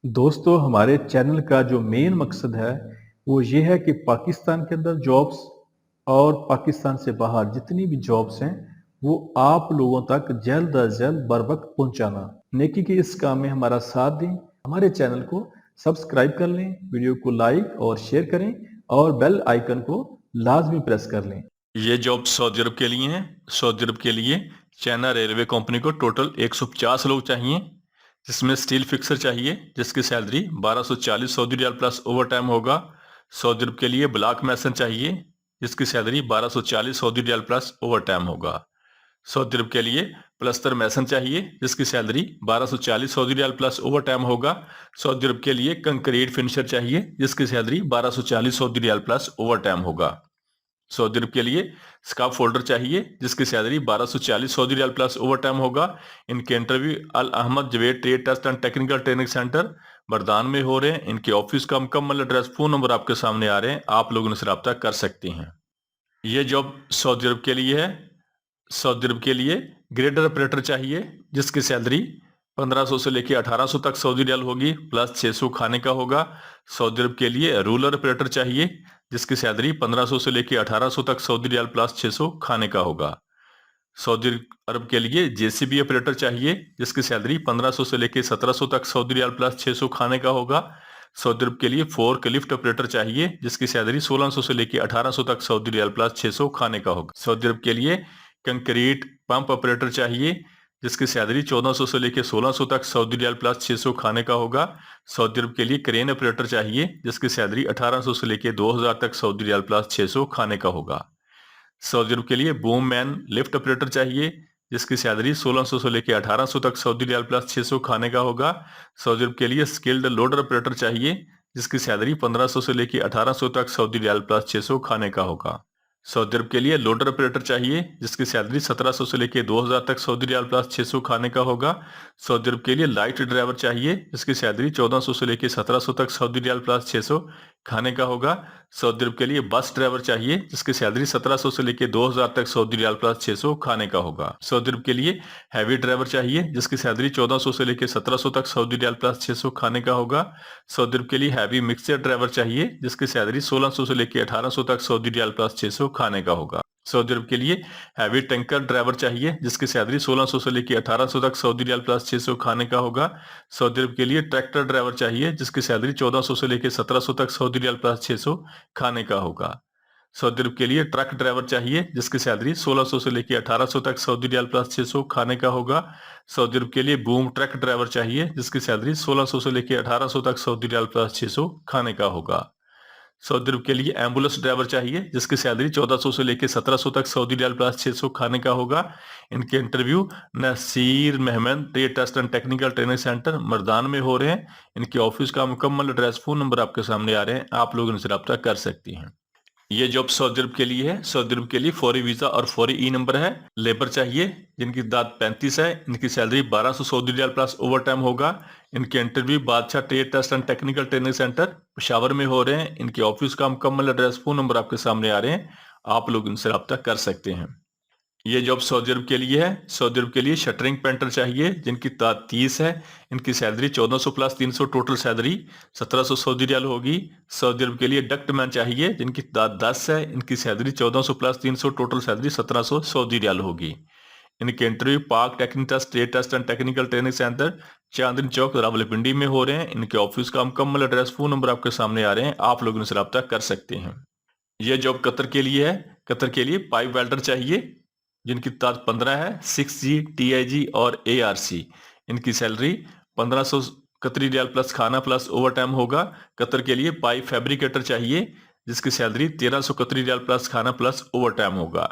दोस्तों हमारे चैनल का जो मेन मकसद है वो ये है कि पाकिस्तान के अंदर जॉब्स और पाकिस्तान से बाहर जितनी भी जॉब्स हैं वो आप लोगों तक जल्द अज जल्द बर वक्त पहुंचाना। नेकी के इस काम में हमारा साथ दें, हमारे चैनल को सब्सक्राइब कर लें, वीडियो को लाइक और शेयर करें और बेल आइकन को लाजमी प्रेस कर लें। ये जॉब सऊदी अरब के लिए है। सऊदी अरब के लिए चाइना रेलवे कंपनी को टोटल 150 लोग चाहिए, जिसमें स्टील फिक्सर चाहिए जिसकी salary 1240 Saudi riyal plus overtime होगा। सऊदी अरब के लिए ब्लॉक मैसन चाहिए जिसकी salary 1240 Saudi riyal plus overtime होगा। सऊदी अरब के लिए प्लस्तर मैसन चाहिए जिसकी salary 1240 Saudi riyal plus overtime होगा। सऊदी अरब के लिए कंक्रीट फिनिशर चाहिए जिसकी salary 1240 Saudi riyal plus overtime होगा। सऊदी अरब के लिए स्काफ फोल्डर चाहिए जिसकी salary 1240 Saudi riyal plus overtime होगा। इनके interview Al Ahmad Javed trade test and technical training centre Bardan में हो रहे हैं। इनके ऑफिस का मुकम्मल एड्रेस, फोन नंबर आपके सामने आ रहे हैं, आप लोग इनसे रब्ता कर सकते हैं। ये जॉब सऊदी अरब के लिए है। सऊदी अरब के लिए ग्रेडर ऑपरेटर चाहिए जिसकी सैलरी 1500 से लेकर 1800 तक सऊदी रियाल होगी, प्लस 600 खाने का होगा। सऊदी अरब के लिए रूलर ऑपरेटर चाहिए जिसकी सैलरी 1500 से लेकर 1800 तक सऊदी रियाल प्लस 600 खाने का होगा। सऊदी अरब के लिए जेसीबी ऑपरेटर चाहिए जिसकी सैलरी 1500 से लेकर 1700 तक सऊदी रियाल प्लस 600 खाने का होगा। सऊदी अरब के लिए फोर्क लिफ्ट ऑपरेटर चाहिए जिसकी सैलरी 1600 से लेकर 1800 तक सऊदी रियाल प्लस 600 खाने का होगा। सऊदी अरब के लिए कंक्रीट पंप ऑपरेटर चाहिए जिसकी सैलरी 1400 से लेकर 1600 तक सऊदी रियाल प्लस 600 खाने का होगा। सऊदी अरब के लिए क्रेन ऑपरेटर चाहिए जिसकी सैलरी 1800 से लेकर 2000 तक सऊदी रियाल प्लस 600 खाने का होगा। सऊदी अरब के लिए बूम मैन लिफ्ट ऑपरेटर चाहिए जिसकी सैलरी 1600 से लेकर 1800 तक सऊदी रियाल प्लस 600 खाने का होगा। सऊदी अरब के लिए स्किल्ड लोडर ऑपरेटर चाहिए जिसकी सैलरी 1500 से लेकर 1800 तक सऊदी रियाल प्लस 600 खाने का होगा। सऊदी अरब के लिए लोडर ऑपरेटर चाहिए जिसकी सैलरी 1700 से लेकर 2000 तक सऊदी रियाल प्लस 600 खाने का होगा। सऊदी अरब के लिए लाइट ड्राइवर चाहिए जिसकी सैलरी 1400 से लेकर 1700 तक सऊदी रियाल प्लस 600 खाने का होगा। सऊदी अरब के लिए बस ड्राइवर चाहिए जिसकी सैलरी 1700 से लेकर 2000 तक सऊदी रियाल प्लस 600 खाने का होगा। सऊदी अरब के लिए हैवी ड्राइवर चाहिए जिसकी सैलरी 1400 से लेकर 1700 तक सऊदी रियाल प्लस 600 खाने का होगा। सऊदी अरब के लिए हैवी मिक्सर ड्राइवर चाहिए जिसकी सैलरी 1600 से लेकर 1800 तक सऊदी रियाल प्लस 600 खाने का होगा। सऊदी अरब के लिए हैवी टैंकर ड्राइवर चाहिए जिसकी सैलरी 1600 से लेकर 1800 तक सऊदी रियाल प्लस 600 खाने का होगा। सऊदी अरब के लिए ट्रैक्टर ड्राइवर चाहिए जिसकी सैलरी 1400 से लेकर 1700 तक सऊदी रियाल प्लस 600 खाने का होगा। सऊदी अरब के लिए ट्रक ड्राइवर चाहिए जिसकी सैलरी 1600 से लेकर 1800 तक सऊदी रियाल प्लस 600 खाने का होगा। सऊदी अरब के लिए बूम ट्रक ड्राइवर चाहिए जिसकी सैलरी 1600 से लेकर 1800 तक सऊदी रियाल प्लस 600 खाने का होगा। सऊदी अरब के लिए एम्बुलेंस ड्राइवर चाहिए जिसकी सैलरी 1400 से लेकर 1700 तक सऊदी रियाल प्लस 600 खाने का होगा। इनके interview Naseer Mahmad trade test and technical training centre Mardan में हो रहे हैं। इनके ऑफिस का मुकम्मल एड्रेस, फोन नंबर आपके सामने आ रहे हैं, आप लोग इनसे रब्ता कर सकती हैं। ये जॉब सऊदी अरब के लिए है। सऊदी अरब के लिए फौरी वीजा और फौरी ई नंबर है। लेबर चाहिए जिनकी दाद 35 है। इनकी salary 1200 Saudi riyal plus overtime होगा। इनके interview Badshah trade test and technical training centre Peshawar में हो रहे हैं। इनके ऑफिस का मुकम्मल एड्रेस, फोन नंबर आपके सामने आ रहे हैं, आप लोग इनसे रब्ता कर सकते हैं। ये जॉब सऊदी अरब के लिए है। सऊदी अरब के लिए शटरिंग पेंटर चाहिए जिनकी तादाद 30 है। इनकी salary 1400 plus 300, total salary 1700 Saudi riyal होगी। सऊदी अरब के लिए डक्ट मैन चाहिए जिनकी तादाद 10 है। इनकी salary 1400 plus 300, total salary 1700 Saudi riyal होगी। इनके interview Pak technical trade test and technical training centre Chandni Chowk Rawalpindi में हो रहे हैं। इनके ऑफिस का मुकम्मल एड्रेस, फोन नंबर आपके सामने आ रहे हैं, आप लोग इनसे रब्ता कर सकते हैं। यह जॉब कतर के लिए है। कतर के लिए पाइप वेल्डर चाहिए जिनकी तादाद 15 है। 6G, TIG और ARC। इनकी सैलरी 1500 कतरी रियाल प्लस खाना प्लस ओवर टाइम होगा। कतर के लिए पाइप फैब्रिकेटर चाहिए जिसकी सैलरी 1300 कतरी रियाल प्लस खाना प्लस ओवर टाइम होगा।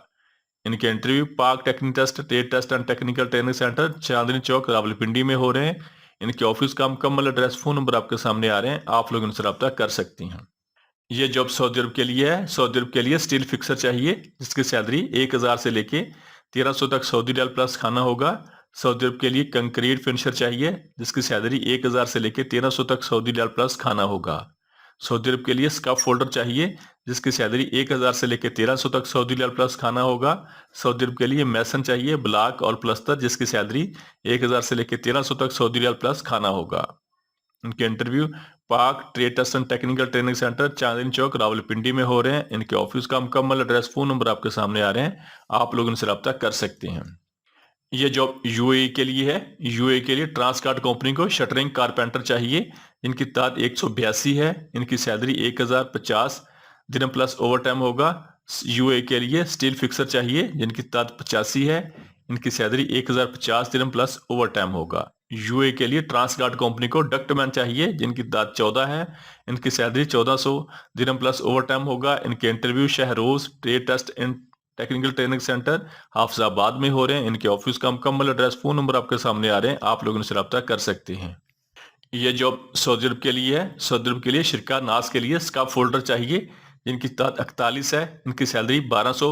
इनके interview Pak technic test trade test and technical training centre Chandni Chowk Rawalpindi में हो रहे हैं। इनके ऑफिस का मुकम्मल एड्रेस, फोन नंबर आपके सामने आ रहे हैं, आप लोग इनसे रब्ता कर सकती हैं। ये जॉब सऊदी अरब के लिए है। सऊदी अरब के लिए स्टील फिक्सर चाहिए जिसकी सैलरी 1000 से लेके 1300 तक सऊदी रियाल प्लस खाना होगा। सऊदी अरब के लिए कंक्रीट फिनिशर चाहिए जिसकी सैलरी 1000 से लेके 1300 तक सऊदी रियाल प्लस खाना होगा। सऊदी अरब के लिए स्काफ फोल्डर चाहिए जिसकी सैलरी 1000 से लेकर 1300 तक सऊदी रियाल प्लस खाना होगा। सऊदी अरब के लिए मैसन चाहिए ब्लॉक और प्लस्तर जिसकी सैलरी 1000 से लेकर 1300 तक सऊदी रियाल प्लस खाना होगा। इनके interview Pak trade test and technical training centre Chandni Chowk Rawalpindi में हो रहे हैं। इनके ऑफिस का मुकम्मल एड्रेस, फोन नंबर आपके सामने आ रहे हैं, आप लोग इनसे रब्ता कर सकते हैं। ये जॉब यूएई के लिए है। यूएई के लिए ट्रांसकार्ट कंपनी को शटरिंग कारपेंटर चाहिए। इनकी तादाद 182 है। इनकी सैलरी 1050 दिन प्लस ओवर टाइम होगा। यूएई के लिए स्टील फिक्सर चाहिए जिनकी तादाद 85 है। इनकी सैलरी 1050 दिन प्लस ओवर टाइम होगा। यूएई के लिए ट्रांसकार्ट कंपनी को डक्टमैन चाहिए जिनकी तादाद 14 है। इनकी सैलरी 1400 दिन प्लस ओवर टाइम होगा। इनके interview Shahroz trade test and technical training centre Hafizabad में हो रहे हैं। इनके ऑफिस का मुकम्मल एड्रेस, फोन नंबर आपके सामने आ रहे हैं, आप लोग इनसे रब्ता कर सकते हैं। ये जॉब सऊदी अरब के लिए है। सऊदी अरब के लिए शिरका नाज के लिए स्काफ फोल्डर चाहिए जिनकी तादाद 41 है। इनकी salary 1200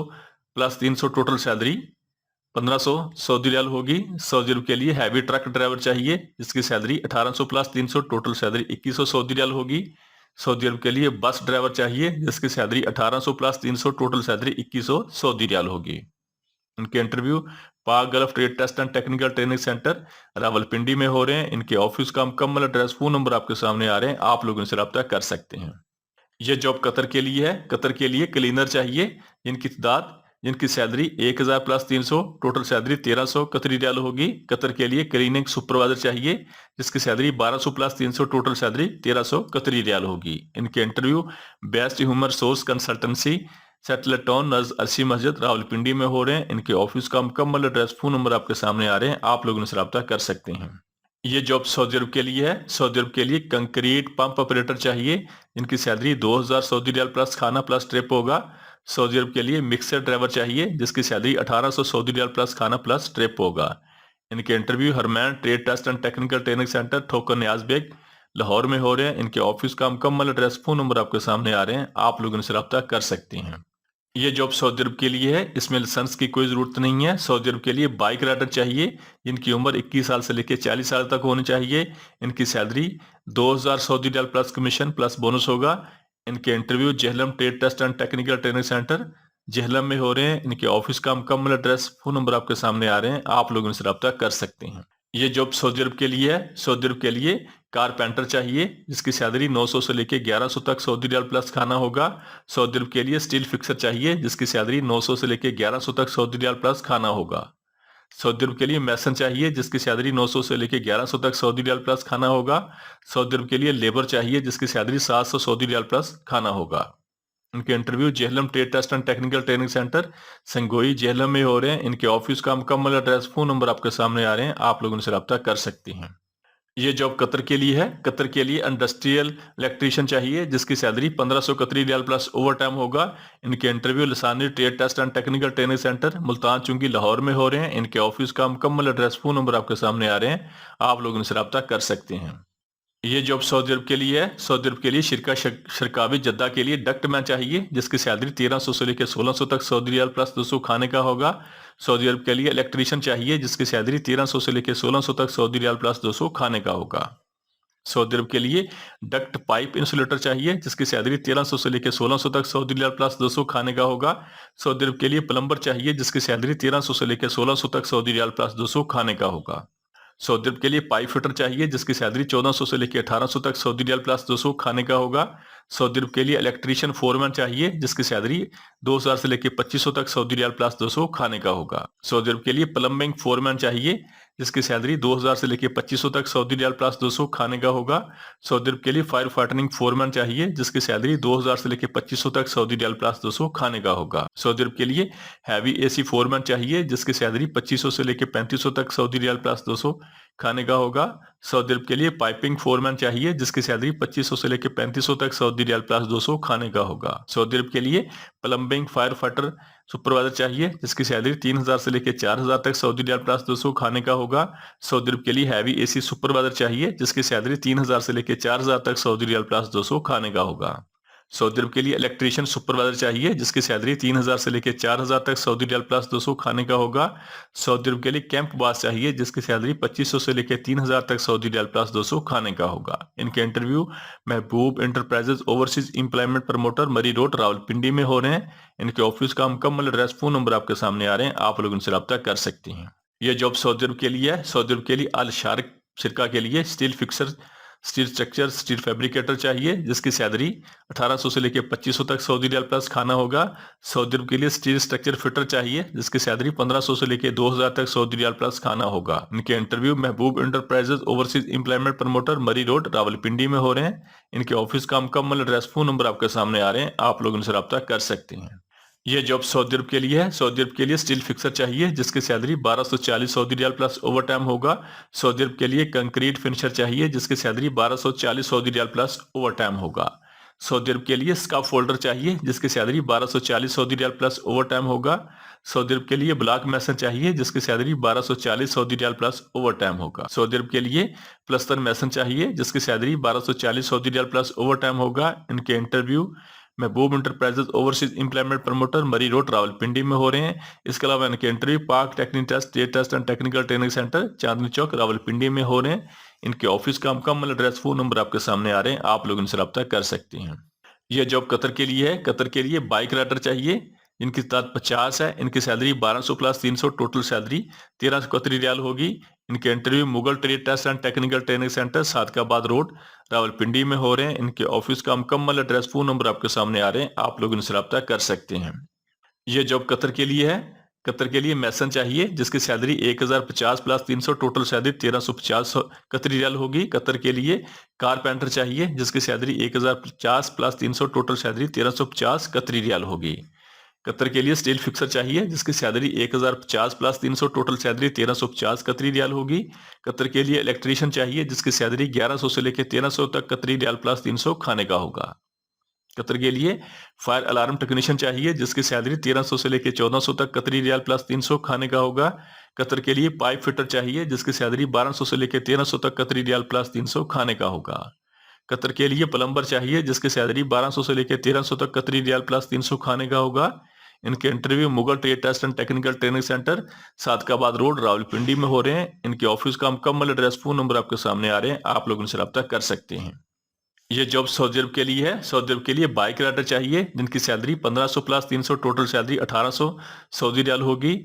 plus 300 total salary 1500 Saudi riyal होगी। सऊदी अरब के लिए हैवी ट्रक ड्राइवर चाहिए जिसकी salary 1800 plus 300 total salary 2100 Saudi riyal होगी। सऊदी अरब के लिए बस ड्राइवर चाहिए जिसकी salary 1800 plus 300 total salary 2100 Saudi riyal होगी। इनके interview Pak Gulf trade test and technical training centre Rawalpindi में हो रहे हैं। इनके ऑफिस का मुकम्मल एड्रेस, फोन नंबर आपके सामने आ रहे हैं, आप लोग इनसे रब्ता कर सकते हैं। यह जॉब कतर के लिए है। कतर के लिए क्लीनर चाहिए जिनकी salary 1000 plus 300 total salary 1300 Qatari riyal होगी। कतर के लिए क्लीनिंग सुपरवाइजर चाहिए जिसकी salary 1200 plus 300 total salary 1300 Qatari riyal होगी। इनके interview best human source consultancy settler Town नज अर्सी मस्जिद रावलपिंडी में हो रहे हैं। इनके ऑफिस का मुकम्मल एड्रेस, फोन नंबर आपके सामने आ रहे हैं, आप लोग इनसे रब्ता कर सकते हैं। ये जॉब सऊदी अरब के लिए है। सऊदी अरब के लिए कंक्रीट पंप ऑपरेटर चाहिए जिनकी सैलरी 2000 सऊदी रियाल प्लस खाना प्लस ट्रिप होगा। सऊदी अरब के लिए मिक्सर ड्राइवर चाहिए जिसकी सैलरी 1800 सऊदी रियाल प्लस खाना प्लस ट्रिप होगा। इनके interview Harmain trade test and technical training centre Thokar Niaz bag Lahore में हो रहे हैं। इनके ऑफिस का मुकम्मल एड्रेस, फोन नंबर आपके सामने आ रहे हैं, आप लोग इनसे रब्ता कर सकते हैं। ये जॉब सऊदी अरब के लिए है। इसमें लाइसेंस की कोई जरूरत नहीं है। सऊदी अरब के लिए बाइक राइडर चाहिए जिनकी उम्र 21 साल से लेकर 40 साल तक होनी चाहिए। इनकी salary 2000 Saudi riyal plus commission plus bonus होगा। इनके interview Jhelum trade test and technical training centre Jhelum में हो रहे हैं। इनके ऑफिस का मुकम्मल एड्रेस, फोन नंबर आपके सामने आ रहे हैं, आप लोग इनसे रब्ता कर सकते हैं। ये जॉब सऊदी अरब के लिए है। सऊदी अरब के लिए कारपेंटर चाहिए जिसकी सैलरी 900 से लेकर 1100 तक सऊदी रियाल प्लस खाना होगा। सऊदी अरब के लिए स्टील फिक्सर चाहिए जिसकी सैलरी 900 से लेकर 1100 तक सऊदी रियाल प्लस खाना होगा। सऊदी अरब के लिए मैसन चाहिए जिसकी सैलरी 900 से लेकर 1100 तक सऊदी रियाल प्लस खाना होगा। सऊदी अरब के लिए लेबर चाहिए जिसकी सैलरी 700 सऊदी रियाल प्लस खाना होगा। इनके interview Jhelum trade test and technical training centre Sangoi Jhelum में हो रहे हैं। इनके ऑफिस का मुकम्मल एड्रेस, फोन नंबर आपके सामने आ रहे हैं, आप लोग इनसे रब्ता कर सकते हैं। ये जॉब कतर के लिए है। कतर के लिए इंडस्ट्रियल इलेक्ट्रीशियन चाहिए जिसकी salary 1500 Qatari riyal plus overtime होगा। इनके interview Lasani trade test and technical training centre Multan Chungi Lahore में हो रहे हैं। इनके ऑफिस का मुकम्मल एड्रेस, फोन नंबर आपके सामने आ रहे हैं, आप लोग इनसे रब्ता कर सकते हैं। ये जॉब सऊदी अरब के लिए है। सऊदी अरब के लिए शिरकावी जद्दा के लिए डक्ट मैन चाहिए जिसकी सैलरी 1300 से लेकर 1600 तक सऊदी रियाल प्लस 200 खाने का होगा। सऊदी अरब के लिए इलेक्ट्रीशियन चाहिए जिसकी सैलरी 1300 से लेकर 1600 तक सऊदी रियाल प्लस 200 खाने का होगा। सऊदी अरब के लिए डक्ट पाइप इंसुलेटर चाहिए जिसकी सैलरी 1300 से लेकर 1600 तक सऊदी रियाल प्लस 200 खाने का होगा। सऊदी अरब के लिए प्लम्बर चाहिए जिसकी सैलरी 1300 से लेकर 1600 तक सऊदी रियाल प्लस 200 खाने का होगा। सऊदी अरब के लिए पाइप फिटर चाहिए जिसकी सैलरी 1400 से लेकर 1800 तक सऊदी रियाल प्लस 200 खाने का होगा। सऊदी अरब के लिए इलेक्ट्रीशियन फोरमैन चाहिए जिसकी सैलरी 2000 से लेकर 2500 तक सऊदी रियाल प्लस 200 खाने का होगा। सऊदी अरब के लिए प्लम्बिंग फोरमैन चाहिए जिसकी सैलरी 2000 से लेकर 2500 तक सऊदी रियाल प्लस 200 खाने का होगा। सऊदी अरब के लिए फायर फाइटिंग फोरमैन चाहिए जिसकी सैलरी 2000 से लेकर 2500 तक सऊदी रियाल प्लस 200 खाने का होगा। सऊदी अरब के लिए हैवी एसी फोरमैन चाहिए जिसकी सैलरी 2500 से लेकर 3500 तक सऊदी रियाल प्लस 200 खाने का होगा। सऊदी अरब के लिए पाइपिंग फोरमैन चाहिए जिसकी सैलरी 2500 से लेकर 3500 तक सऊदी रियाल प्लस 200 खाने का होगा। सऊदी अरब के लिए प्लम्बिंग फायर फाइटर सुपरवाइजर चाहिए जिसकी सैलरी 3000 से लेकर 4000 तक सऊदी रियाल प्लस 200 खाने का होगा। सऊदी अरब के लिए हैवी एसी सुपरवाइजर चाहिए जिसकी सैलरी 3000 से लेकर 4000 तक सऊदी रियाल प्लस 200 खाने का होगा। सऊदी अरब के लिए इलेक्ट्रीशियन सुपरवाइजर चाहिए जिसकी सैलरी 3000 से लेकर 4000 तक सऊदी रियाल प्लस 200 खाने का होगा। सऊदी अरब के लिए कैंप बास चाहिए जिसकी सैलरी 2500 से लेकर 3000 तक सऊदी रियाल प्लस 200 खाने का होगा। इनके interview Mehboob enterprises overseas employment promoter Murree road Rawalpindi में हो रहे हैं। इनके ऑफिस का मुकम्मल एड्रेस, फोन नंबर आपके सामने आ रहे हैं, आप लोग इनसे रब्ता कर सकते हैं। यह जॉब सऊदी अरब के लिए है। सऊदी अरब के लिए अल शारिक शिरका के लिए steel fixer steel structure steel fabricator चाहिए जिसकी सैलरी 1800 से लेकर 2500 तक सऊदी रियाल प्लस खाना होगा। सऊदी अरब के लिए स्टील स्ट्रक्चर फिटर चाहिए जिसकी सैलरी 1500 से लेकर 2000 तक सऊदी रियाल प्लस खाना होगा। इनके interview Mehboob enterprises overseas employment promoter Murree road Rawalpindi में हो रहे हैं। इनके ऑफिस का मुकम्मल एड्रेस फोन नंबर आपके सामने आ रहे हैं, आप लोग इनसे रब्ता कर सकते हैं। ये जॉब सऊदी अरब के लिए है। सऊदी अरब के लिए स्टील फिक्सर चाहिए जिसकी salary 1240 Saudi riyal plus overtime होगा। सऊदी अरब के लिए कंक्रीट फिनिशर चाहिए जिसकी salary 1240 Saudi riyal plus overtime होगा। सऊदी अरब के लिए स्काफ फोल्डर चाहिए जिसकी salary 1240 Saudi riyal plus overtime होगा। सऊदी अरब के लिए ब्लॉक मैसन चाहिए जिसकी salary 1240 Saudi riyal plus overtime होगा। सऊदी अरब के लिए प्लस्तर मैसन चाहिए जिसकी salary 1240 Saudi riyal plus overtime होगा। इनके interview Mehboob enterprises overseas employment promoter Murree road Rawalpindi में हो रहे हैं। इसके अलावा इनके interview Pak technic test state test and technical training centre Chandni Chowk Rawalpindi में हो रहे हैं। इनके ऑफिस का मुकम्मल एड्रेस फोन नंबर आपके सामने आ रहे हैं, आप लोग इनसे रब्ता कर सकते हैं। यह जॉब कतर के लिए है। कतर के लिए बाइक राइडर चाहिए इनकी तादाद 50 है। इनकी salary 1200 plus 300 total salary 1300 Qatari riyal होगी। इनके interview Mughal trade test and technical training centre Sadiqabad road Rawalpindi में हो रहे हैं। इनके ऑफिस का मुकम्मल एड्रेस फोन नंबर आपके सामने आ रहे हैं, आप लोग इनसे रब्ता कर सकते हैं। यह जॉब कतर के लिए है। कतर के लिए मैसन चाहिए जिसकी सैलरी 1050 प्लस 300 टोटल सैलरी 1350 कतरी रियाल होगी। कतर के लिए कारपेंटर चाहिए जिसकी सैलरी 1050 प्लस 300 टोटल सैलरी 1350 कतरी रियाल होगी। कतर के लिए स्टील फिक्सर चाहिए जिसकी सैलरी 1050 प्लस 300 टोटल सैलरी 1350 कतरी रियाल होगी। कतर के लिए इलेक्ट्रीशियन चाहिए जिसकी सैलरी 1100 से लेकर 1300 तक कतरी रियाल प्लस 300 खाने का होगा। कतर के लिए फायर अलार्म टेक्नीशियन चाहिए जिसकी सैलरी 1300 से लेकर 1400 तक कतरी रियाल प्लस 300 खाने का होगा। कतर के लिए पाइप फिटर चाहिए जिसकी सैलरी 1200 से लेकर 1300 तक कतरी रियाल प्लस 300 खाने का होगा। कतर के लिए प्लम्बर चाहिए जिसकी सैलरी 1200 से लेकर 1300 तक कतरी रियाल प्लस 300 खाने का होगा। इनके interview Mughal trade test and technical training centre Sadiqabad road Rawalpindi में हो रहे हैं। इनके ऑफिस का मुकम्मल एड्रेस फोन नंबर आपके सामने आ रहे हैं, आप लोग इनसे रब्ता कर सकते हैं। ये जॉब सऊदी अरब के लिए है। सऊदी अरब के लिए बाइक राइडर चाहिए जिनकी salary 1500 plus 300 total salary 1800 Saudi riyal होगी।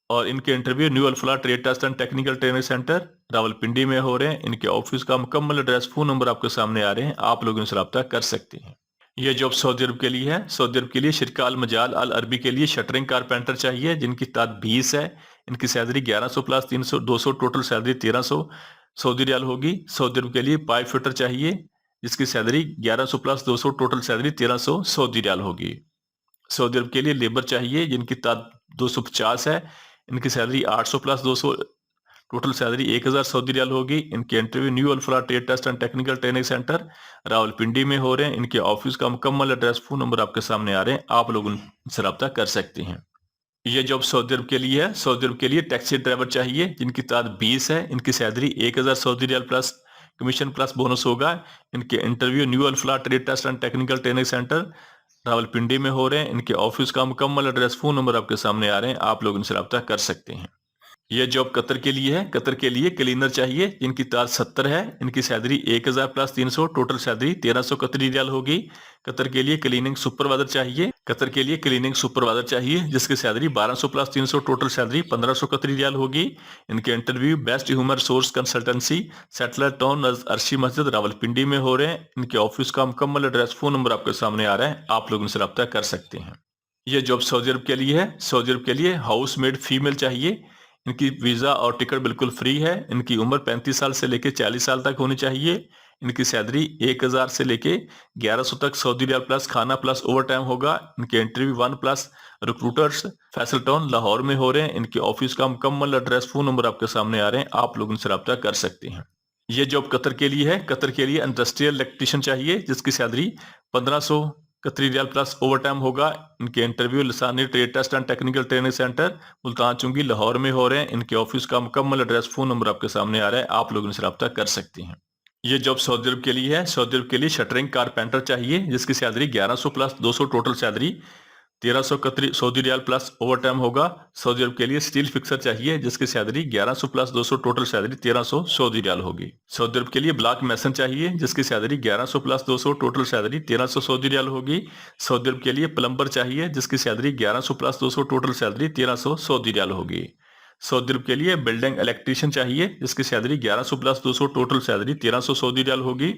और इनके interview new Alfalah trade test and technical training centre Rawalpindi में हो रहे हैं। इनके ऑफिस का मुकम्मल एड्रेस फोन नंबर आपके सामने आ रहे हैं, आप लोग इनसे रब्ता कर सकते हैं। यह जॉब सऊदी अरब के लिए है। सऊदी अरब के लिए शिरका अल मजाल अल अरबी के लिए शटरिंग कारपेंटर चाहिए जिनकी तादाद 20 है। इनकी salary 1100 plus 300 200 total salary 1300 Saudi riyal होगी। सऊदी अरब के लिए पाइप फिटर चाहिए जिसकी salary 1100 plus 200 total salary 1300 Saudi riyal होगी। सऊदी अरब के लिए लेबर चाहिए जिनकी तादाद 250 है। इनकी salary 800 plus 200 total salary 1000 Saudi riyal होगी। इनके interview new Alfalah trade test and technical training centre Rawalpindi में हो रहे हैं। इनके ऑफिस का मुकम्मल एड्रेस फोन नंबर आपके सामने आ रहे हैं, आप लोग उनसे रब्ता कर सकते हैं। ये जॉब सऊदी अरब के लिए है। सऊदी अरब के लिए टैक्सी ड्राइवर चाहिए जिनकी तादाद 20 है। इनकी salary 1000 Saudi riyal plus commission plus bonus होगा। इनके interview new Alfalah trade test and technical training centre Rawalpindi में हो रहे हैं। इनके ऑफिस का मुकम्मल एड्रेस फोन नंबर आपके सामने आ रहे हैं, आप लोग इनसे रब्ता कर सकते हैं। यह जॉब कतर के लिए है। कतर के लिए क्लीनर चाहिए जिनकी तादाद 70 है। इनकी salary 1000 plus 300 total salary 1300 Qatari riyal होगी। कतर के लिए क्लीनिंग सुपरवाइजर चाहिए। कतर के लिए क्लीनिंग सुपरवाइजर चाहिए जिसकी salary 1200 plus 300 total salary 1500 Qatari riyal होगी। इनके interview best human resource consultancy settler town Arshi मस्जिद रावलपिंडी में हो रहे हैं। इनके ऑफिस का मुकम्मल एड्रेस फोन नंबर आपके सामने आ रहा है, आप लोग इनसे रब्ता कर सकते हैं। यह जॉब सऊदी अरब के लिए है। सऊदी अरब के लिए हाउस मेड फीमेल चाहिए। इनकी वीजा और टिकट बिल्कुल फ्री है। इनकी उम्र 35 साल से लेकर 40 साल तक होनी चाहिए। इनकी सैलरी 1000 से लेके 1100 तक सऊदी रियाल प्लस खाना प्लस ओवर टाइम होगा। इनके interview 1 plus recruiters Faisal town Lahore में हो रहे हैं। इनके ऑफिस का मुकम्मल एड्रेस फोन नंबर आपके सामने आ रहे हैं, आप लोग इनसे रब्ता कर सकते हैं। ये जॉब कतर के लिए है। कतर के लिए इंडस्ट्रियल इलेक्ट्रीशियन चाहिए जिसकी salary 1500 Qatari riyal plus overtime होगा। इनके interview Lasani trade test and technical training centre Multan Chungi Lahore में हो रहे हैं। इनके ऑफिस का मुकम्मल एड्रेस फोन नंबर आपके सामने आ रहा है, आप लोग इनसे रब्ता कर सकते हैं। ये जॉब सऊदी अरब के लिए है। सऊदी अरब के लिए शटरिंग कारपेंटर चाहिए जिसकी salary 1100 plus 200 total salary 1300 Qatari Saudi riyal plus overtime होगा। सऊदी अरब के लिए स्टील फिक्सर चाहिए जिसकी salary 1100 plus 200 total salary 1300 Saudi riyal होगी। सऊदी अरब के लिए ब्लॉक मैसन चाहिए जिसकी salary 1100 plus 200 total salary 1300 Saudi riyal होगी। सऊदी अरब के लिए प्लम्बर चाहिए जिसकी salary 1100 plus 200 total salary 1300 Saudi riyal होगी। सऊदी अरब के लिए बिल्डिंग इलेक्ट्रीशियन चाहिए जिसकी salary 1100 plus 200 total salary 1300 Saudi riyal होगी।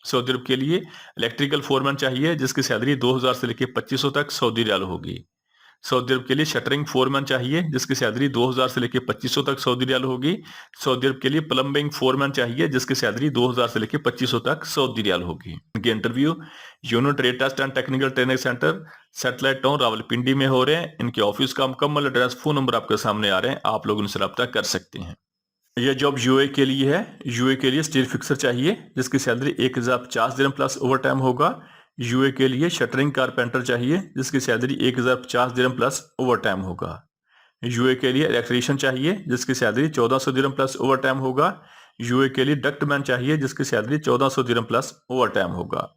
सऊदी अरब के लिए इलेक्ट्रिकल फोरमैन चाहिए जिसकी सैलरी 2000 से लेकर 2500 तक सऊदी रियाल होगी। सऊदी अरब के लिए शटरिंग फोरमैन चाहिए जिसकी सैलरी 2000 से लेकर 2500 तक सऊदी रियाल होगी। सऊदी अरब के लिए प्लम्बिंग फोरमैन चाहिए जिसकी सैलरी 2000 से लेकर 2500 तक सऊदी रियाल होगी। इनके interview union trade test and technical training centre satellite town Rawalpindi में हो रहे हैं। इनके ऑफिस का मुकम्मल एड्रेस, फोन नंबर आपके सामने आ रहे हैं, आप लोग उनसे रब्ता कर सकते हैं। यह जॉब यूए के लिए है। यूए के लिए स्टील फिक्सर चाहिए जिसकी सैलरी 1050 दिरहम प्लस ओवर टाइम होगा। यूए के लिए शटरिंग कारपेंटर चाहिए जिसकी सैलरी 1050 दिरहम प्लस ओवर टाइम होगा। यूए के लिए इलेक्ट्रीशियन चाहिए जिसकी सैलरी 1400 दिरहम प्लस ओवर टाइम होगा। यूए के लिए डक्टमैन चाहिए जिसकी सैलरी 1400 दिरहम प्लस ओवर टाइम होगा।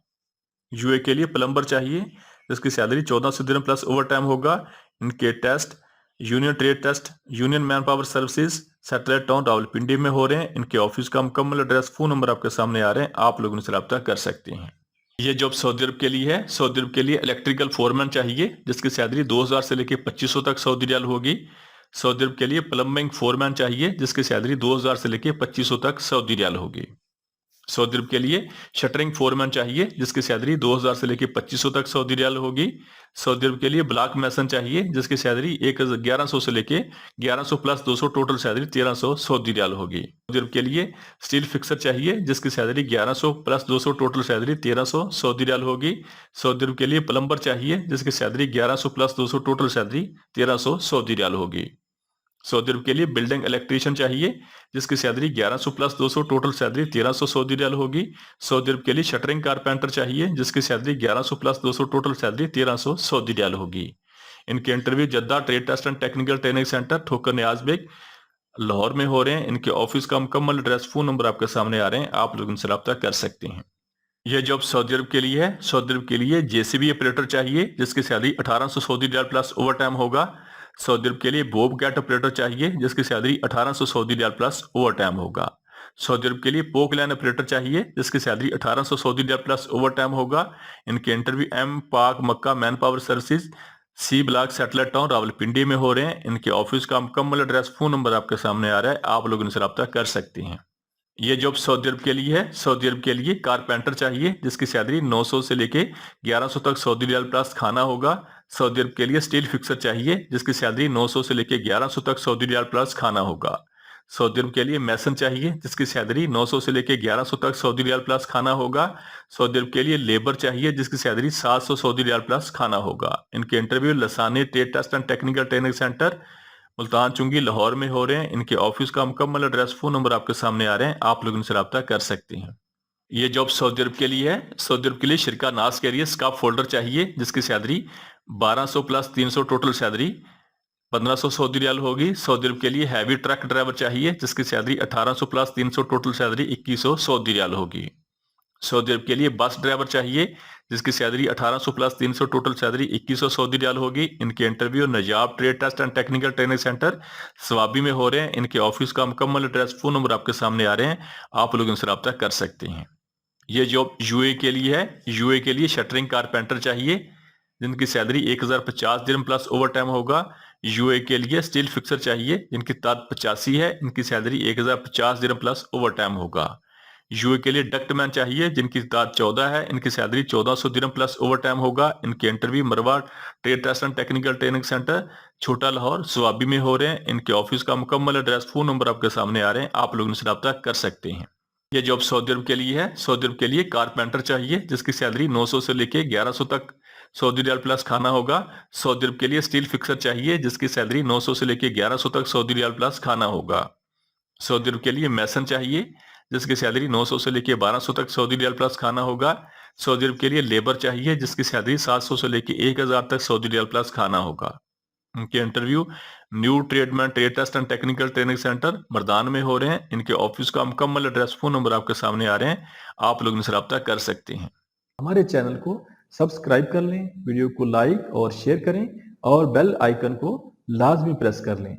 यूए के लिए प्लम्बर चाहिए जिसकी सैलरी 1400 दिरहम प्लस ओवर टाइम होगा। इनके test union trade test union man power services satellite town Rawalpindi में हो रहे हैं। इनके ऑफिस का मुकम्मल एड्रेस, फोन नंबर आपके सामने आ रहे हैं, आप लोग उनसे रब्ता कर सकते हैं। ये जॉब सऊदी अरब के लिए है। सऊदी अरब के लिए इलेक्ट्रिकल फोरमैन चाहिए जिसकी सैलरी 2000 से लेकर 2500 तक सऊदी रियाल होगी। सऊदी अरब के लिए प्लम्बिंग फोरमैन चाहिए जिसकी सैलरी 2000 से लेकर 2500 तक सऊदी रियाल होगी। सऊदी अरब के लिए शटरिंग फोरमैन चाहिए जिसकी सैलरी 2000 से लेकर 2500 तक सऊदी रियाल होगी। सऊदी अरब के लिए ब्लॉक मैसन चाहिए जिसकी सैलरी 1100 से लेकर 1100 plus 200 total salary 1300 Saudi riyal होगी। सऊदी अरब के लिए स्टील फिक्सर चाहिए जिसकी salary 1100 plus 200 total salary 1300 Saudi riyal होगी। सऊदी अरब के लिए प्लम्बर चाहिए जिसकी salary 1100 plus 200 total salary 1300 Saudi riyal होगी। सऊदी अरब के लिए बिल्डिंग इलेक्ट्रीशियन चाहिए जिसकी salary 1100 plus 200 total salary 1300 Saudi riyal होगी। सऊदी अरब के लिए शटरिंग कारपेंटर चाहिए जिसकी salary 1100 plus 200 total salary 1300 Saudi riyal होगी। इनके interview Jeddah trade test and technical training centre Thokar Niaz bag Lahore में हो रहे हैं। इनके ऑफिस का मुकम्मल एड्रेस, फोन नंबर आपके सामने आ रहे हैं, आप लोग इनसे रब्ता कर सकते हैं। यह जॉब सऊदी अरब के लिए है। सऊदी अरब के लिए जेसीबी ऑपरेटर चाहिए जिसकी salary 1800 Saudi riyal plus overtime होगा। सऊदी अरब के लिए बोब कैट ऑपरेटर चाहिए जिसकी salary 1800 Saudi riyal plus overtime होगा। सऊदी अरब के लिए पोक लाइन ऑपरेटर चाहिए जिसकी salary 1800 Saudi riyal plus overtime होगा। इनके interview M Pak Makkah manpower services C block satellite town Rawalpindi में हो रहे हैं। इनके ऑफिस का मुकम्मल एड्रेस, फोन नंबर आपके सामने आ रहा है, आप लोग इनसे रब्ता कर सकते हैं। ये जॉब सऊदी अरब के लिए है। सऊदी अरब के लिए कारपेंटर चाहिए जिसकी सैलरी 900 से लेके 1100 तक सऊदी रियाल प्लस खाना होगा। सऊदी अरब के लिए स्टील फिक्सर चाहिए जिसकी सैलरी 900 से लेके 1100 तक सऊदी रियाल प्लस खाना होगा। सऊदी अरब के लिए मैसन चाहिए जिसकी सैलरी 900 से लेके 1100 तक सऊदी रियाल प्लस खाना होगा। सऊदी अरब के लिए लेबर चाहिए जिसकी सैलरी 700 सऊदी रियाल प्लस खाना होगा। इनके interview Lasani trade test and technical training centre Multan Chungi Lahore में हो रहे हैं। इनके ऑफिस का मुकम्मल एड्रेस, फोन नंबर आपके सामने आ रहे हैं, आप लोग इनसे रब्ता कर सकते हैं। ये जॉब सऊदी अरब के लिए है। सऊदी अरब के लिए शिरका नास के लिए स्काफ फोल्डर चाहिए जिसकी salary 1200 plus 300 total salary 1500 Saudi riyal होगी। सऊदी अरब के लिए हैवी ट्रक ड्राइवर चाहिए जिसकी salary 1800 plus 300 total salary 2100 Saudi riyal होगी। सऊदी अरब के लिए बस ड्राइवर चाहिए जिसकी salary 1800 plus 300 total salary 2100 Saudi riyal होगी। इनके interview Najab trade test and technical training centre Swabi में हो रहे हैं। इनके ऑफिस का मुकम्मल एड्रेस, फोन नंबर आपके सामने आ रहे हैं, आप लोग इनसे रब्ता कर सकते हैं। ये जॉब यूए के लिए है। यूए के लिए शटरिंग कारपेंटर चाहिए जिनकी सैलरी 1050 दिरहम प्लस ओवर टाइम होगा। यूए के लिए स्टील फिक्सर चाहिए जिनकी ताद 85 है, इनकी सैलरी 1050 दिरहम प्लस ओवर टाइम होगा। यूए के लिए डक्टमैन चाहिए जिनकी ताद 14 है, इनकी सैलरी 1400 दिरहम प्लस ओवर टाइम होगा। इनके interview Marwa trade test and technical training centre छोटा लाहौर सवाबी में हो रहे हैं। इनके ऑफिस का मुकम्मल एड्रेस, फोन नंबर आपके सामने आ रहे हैं, आप लोग इनसे रब्ता कर सकते हैं। ये जॉब सऊदी अरब के लिए है। सऊदी अरब के लिए कारपेंटर चाहिए जिसकी सैलरी 900 से लेके 1100 तक सऊदी रियाल प्लस खाना होगा। सऊदी अरब के लिए स्टील फिक्सर चाहिए जिसकी सैलरी 900 से लेके 1100 तक सऊदी रियाल प्लस खाना होगा। सऊदी अरब के लिए मैसन चाहिए जिसकी सैलरी 900 से लेके 1200 तक सऊदी रियाल प्लस खाना होगा। सऊदी अरब के लिए लेबर चाहिए जिसकी सैलरी 700 से लेके 1000 तक सऊदी रियाल प्लस खाना होगा। इनके interview new tradesman trade test and technical training centre Mardan में हो रहे हैं। इनके ऑफिस का मुकम्मल एड्रेस, फोन नंबर आपके सामने आ रहे हैं, आप लोग इनसे रब्ता कर सकते हैं। हमारे चैनल को सब्सक्राइब कर लें, वीडियो को लाइक और शेयर करें और बेल आइकन को लाजमी प्रेस कर लें।